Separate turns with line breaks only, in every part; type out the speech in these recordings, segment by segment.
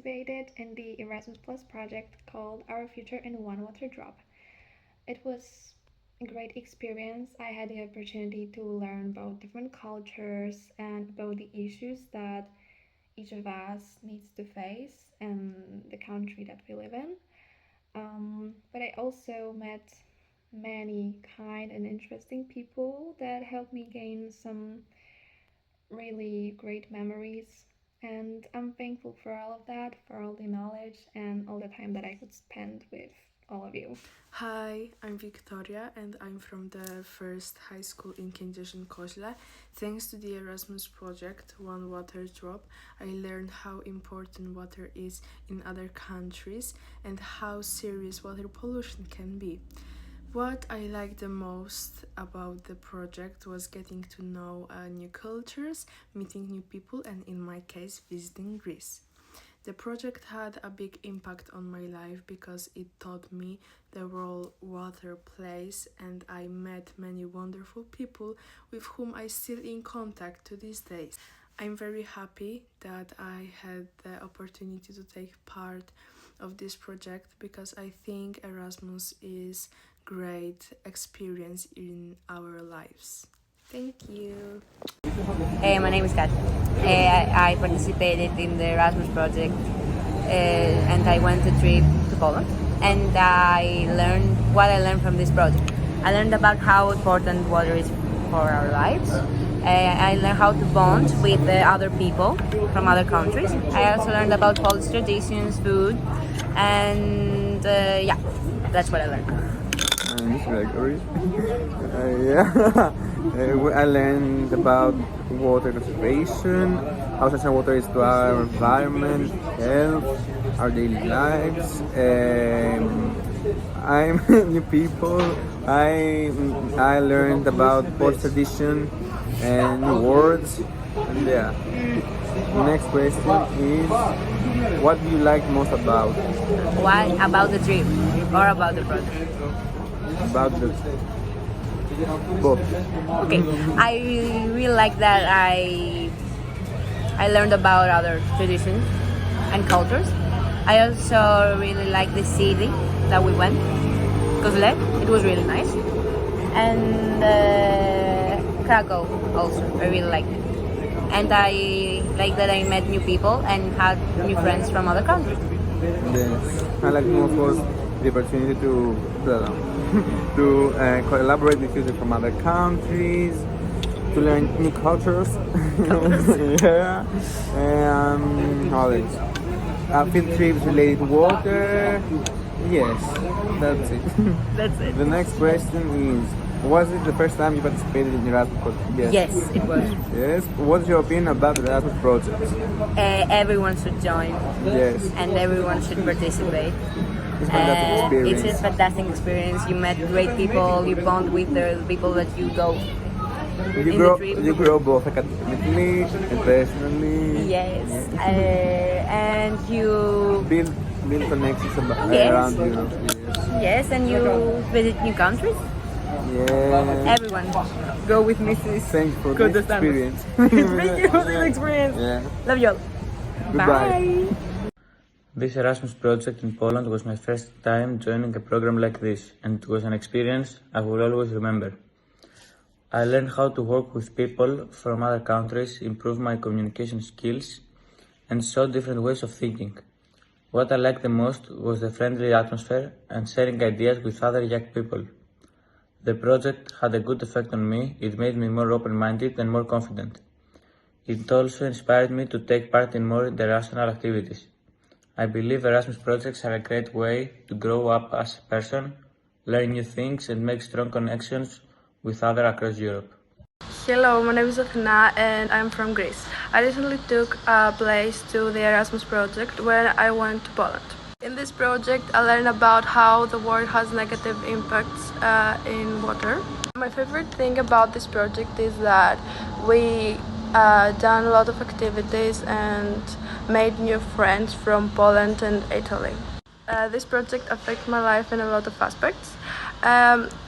participated in the Erasmus Plus project called Our Future in One Water Drop. It was a great experience. I had the opportunity to learn about different cultures and about the issues that each of us needs to face in the country that we live in. But I also met many kind and interesting people that helped me gain some really great memories. And I'm thankful for all of that, for all the knowledge and all the time that I could spend with all of you.
Hi, I'm Victoria and I'm from the first high school in Kędzierzyn-Koźle. Thanks to the Erasmus project, One Water Drop, I learned how important water is in other countries and how serious water pollution can be. What I liked the most about the project was getting to know new cultures, meeting new people, and in my case, visiting Greece. The project had a big impact on my life because it taught me the role water plays, and I met many wonderful people with whom I still in contact to these days. I'm very happy that I had the opportunity to take part of this project because I think Erasmus is great experience in our lives. Thank you.
Hey, my name is Kat. I participated in the Erasmus project and I went a trip to Poland and I learned what I learned from this project. I learned about how important water is for our lives. I learned how to bond with other people from other countries. I also learned about Polish traditions, food, and yeah, that's what I learned.
This is Gregory. Yeah. I learned about water conservation, how essential water is to our environment, health, our daily lives. I'm new people. I learned about Polish tradition and new words. And yeah. The next question is, what do you like most about?
What about the trip or about the project?
About the both.
Okay, I really like that I learned about other traditions and cultures. I also really like the city that we went, Kozle. It was really nice, and Krakow also. I really liked it, and I like that I met new people and had new friends from other countries.
Yes, I like most was the opportunity to to collaborate with people from other countries, to learn new cultures. Yeah, and knowledge. Field trips related to water. Yes, that's it.
That's it.
The next question is, was it the first time you participated in the Erasmus project?
Yes, it was.
Yes. What's your opinion about the Erasmus project?
Everyone should join.
Yes.
And everyone should participate.
It's a fantastic experience.
It's a fantastic experience. You met great people. You bond with the people that you go.
You grow both academically and personally.
Yes. And you
Build connections
Yes.
around Europe.
yes, and you visit new countries.
Yeah.
Everyone, go with Mrs.
Thanks for
Good
this
Standard.
experience.
Thank you for this experience.
Yeah.
Love you all.
Goodbye.
Bye.
This Erasmus project in Poland was my first time joining a program like this, and it was an experience I will always remember. I learned how to work with people from other countries, improve my communication skills, and saw different ways of thinking. What I liked the most was the friendly atmosphere and sharing ideas with other young people. The project had a good effect on me. It made me more open-minded and more confident. It also inspired me to take part in more international activities. I believe Erasmus projects are a great way to grow up as a person, learn new things, and make strong connections with others across Europe.
Hello, my name is Athena and I'm from Greece. I recently took a place to the Erasmus project where I went to Poland. In this project, I learned about how the world has negative impacts in water. My favorite thing about this project is that we done a lot of activities and made new friends from Poland and Italy. This project affected my life in a lot of aspects.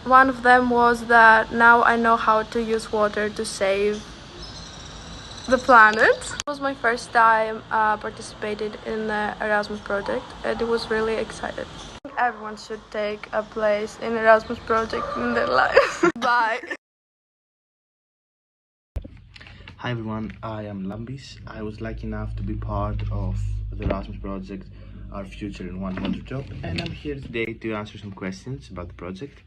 One of them was that now I know how to use water to save the planet. It was my first time participated in the Erasmus project, and it was really excited. Everyone should take a place in Erasmus project in their life. Bye.
Hi everyone, I am Lambis. I was lucky enough to be part of the Erasmus project, Our Future in One Water Drop, and I'm here today to answer some questions about the project.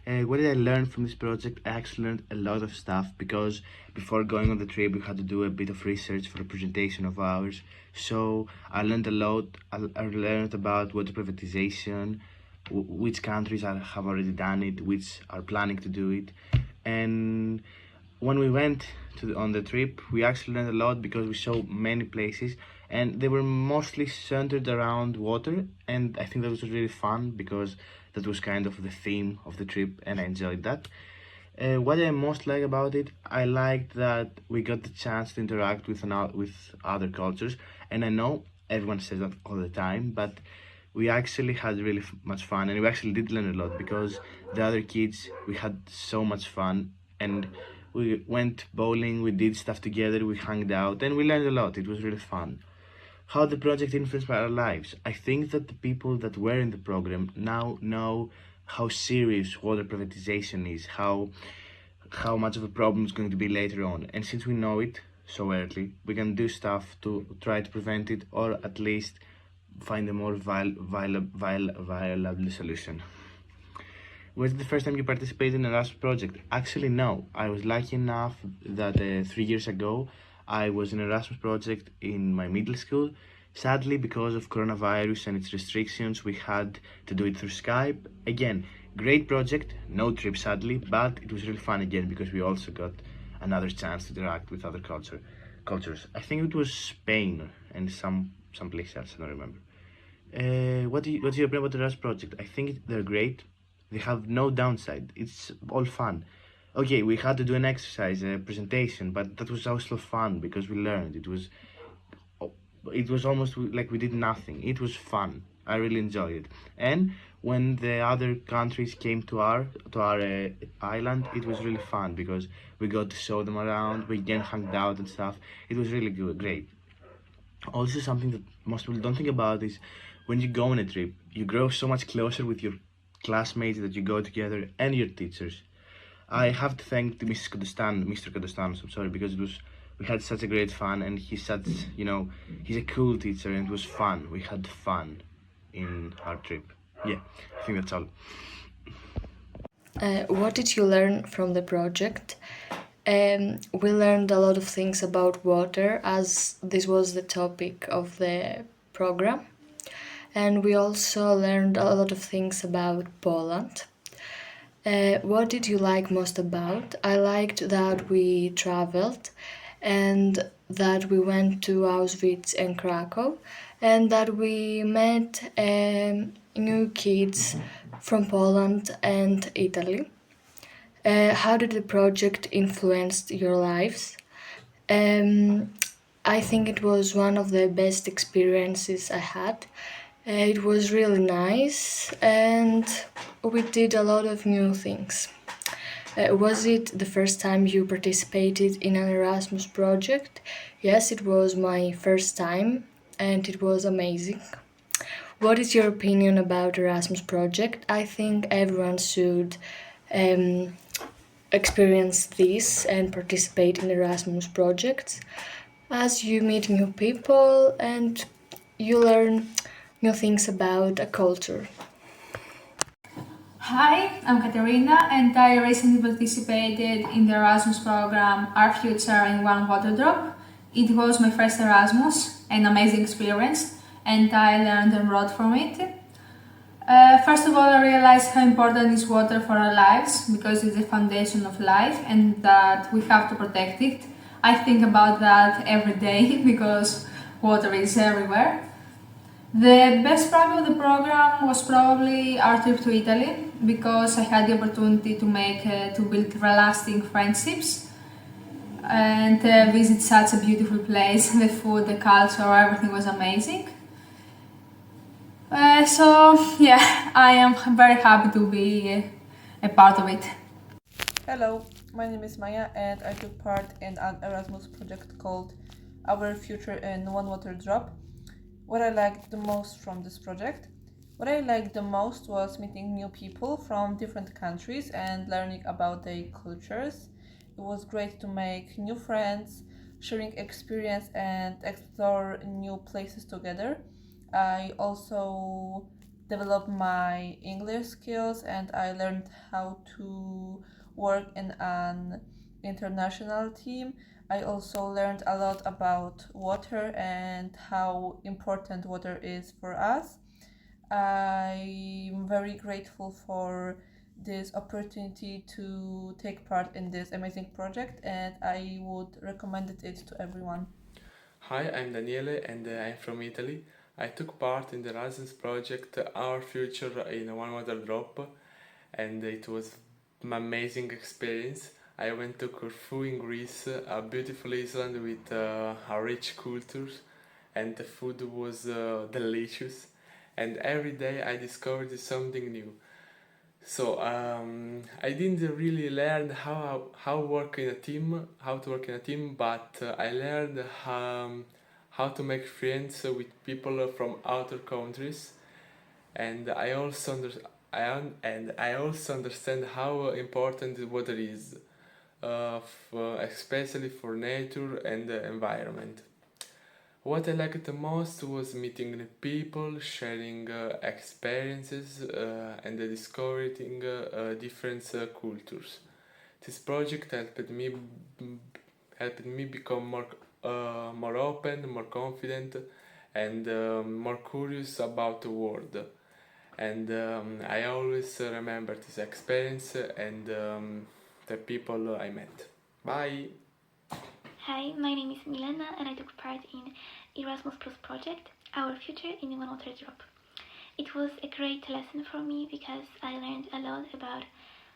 What did I learn from this project? I actually learned a lot of stuff because before going on the trip we had to do a bit of research for a presentation of ours. So I learned a lot. I learned about water privatization, which countries have already done it, which are planning to do it. And when we went on the trip, we actually learned a lot because we saw many places and they were mostly centered around water, and I think that was really fun because that was kind of the theme of the trip and I enjoyed that. What I most like about it, I liked that we got the chance to interact with other cultures, and I know everyone says that all the time, but we actually had really much fun, and we actually did learn a lot because the other kids, we had so much fun, and we went bowling, we did stuff together, we hung out, and we learned a lot. It was really fun. How the project influenced our lives? I think that the people that were in the program now know how serious water privatization is, how much of a problem it's going to be later on. And since we know it so early, we can do stuff to try to prevent it, or at least find a more viable solution. Was it the first time you participated in an Erasmus project? Actually, no. I was lucky enough that 3 years ago, I was in an Erasmus project in my middle school. Sadly, because of coronavirus and its restrictions, we had to do it through Skype. Again, great project, no trip sadly, but it was really fun again because we also got another chance to interact with other cultures. I think it was Spain and some place else, I don't remember. What's your opinion about the Erasmus project? I think they're great. They have no downside. It's all fun. Okay, we had to do an exercise, a presentation, but that was also fun because we learned. It was almost like we did nothing. It was fun. I really enjoyed it. And when the other countries came to our island, it was really fun because we got to show them around. We again hung out and stuff. It was really good, great. Also, something that most people don't think about is when you go on a trip, you grow so much closer with your classmates that you go together and your teachers. I have to thank Mr. Kodostanos, I'm sorry, because we had such a great fun, and he's a cool teacher, and it was fun. We had fun in our trip. Yeah, I think that's all.
What did you learn from the project? We learned a lot of things about water, as this was the topic of the program. And we also learned a lot of things about Poland. What did you like most about? I liked that we traveled and that we went to Auschwitz and Krakow, and that we met new kids from Poland and Italy. How did the project influence your lives? I think it was one of the best experiences I had. It was really nice and we did a lot of new things. Was it the first time you participated in an Erasmus project? Yes, it was my first time and it was amazing. What is your opinion about Erasmus project? I think everyone should experience this and participate in Erasmus projects, as you meet new people and you learn new things about a culture.
Hi, I'm Katerina and I recently participated in the Erasmus program Our Future in One Water Drop. It was my first Erasmus, an amazing experience, and I learned a lot from it. First of all, I realized how important is water for our lives because it's the foundation of life and that we have to protect it. I think about that every day because water is everywhere. The best part of the program was probably our trip to Italy because I had the opportunity to build lasting friendships and visit such a beautiful place. The food, the culture, everything was amazing. I am very happy to be a part of it.
Hello, my name is Maya and I took part in an Erasmus project called Our Future in One Water Drop. What I liked the most from this project? What I liked the most was meeting new people from different countries and learning about their cultures. It was great to make new friends, sharing experience and explore new places together. I also developed my English skills and I learned how to work in an international team. I also learned a lot about water and how important water is for us. I'm very grateful for this opportunity to take part in this amazing project and I would recommend it to everyone.
Hi, I'm Daniele and I'm from Italy. I took part in the Erasmus project Our Future in One Water Drop and it was an amazing experience. I went to Corfu in Greece, a beautiful island with a rich culture and the food was delicious and every day I discovered something new. So I didn't really learn how work in a team, how to work in a team, but I learned how to make friends with people from other countries, and I also understand how important water is, especially for nature and the environment. What I liked the most was meeting the people, sharing experiences, and discovering different cultures. This project helped me become more open, more confident, and more curious about the world. And I always remember this experience and the people I met. Bye.
Hi, my name is Milena and I took part in Erasmus Plus project, Our Future in One Water Drop. It was a great lesson for me because I learned a lot about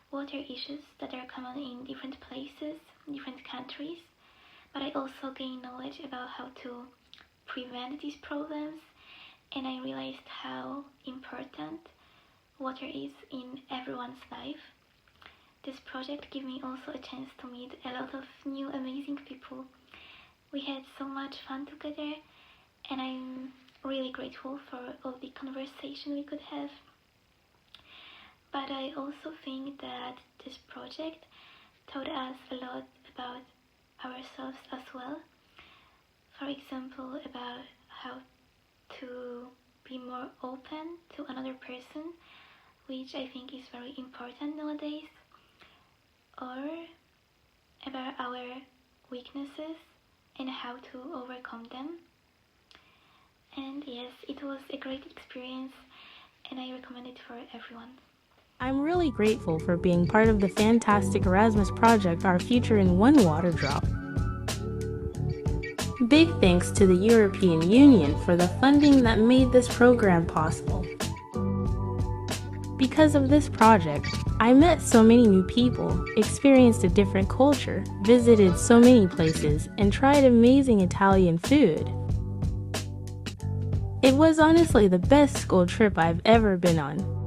water issues that are common in different places, different countries, but I also gained knowledge about how to prevent these problems and I realized how important water is in everyone's life. This project gave me also a chance to meet a lot of new amazing people. We had so much fun together and I'm really grateful for all the conversation we could have. But I also think that this project taught us a lot about ourselves as well. For example, about how to be more open to another person, which I think is very important nowadays, or about our weaknesses and how to overcome them. And yes, it was a great experience and I recommend it for everyone.
I'm really grateful for being part of the fantastic Erasmus project Our Future in One Water Drop. Big thanks to the European Union for the funding that made this program possible. Because of this project, I met so many new people, experienced a different culture, visited so many places, and tried amazing Italian food. It was honestly the best school trip I've ever been on.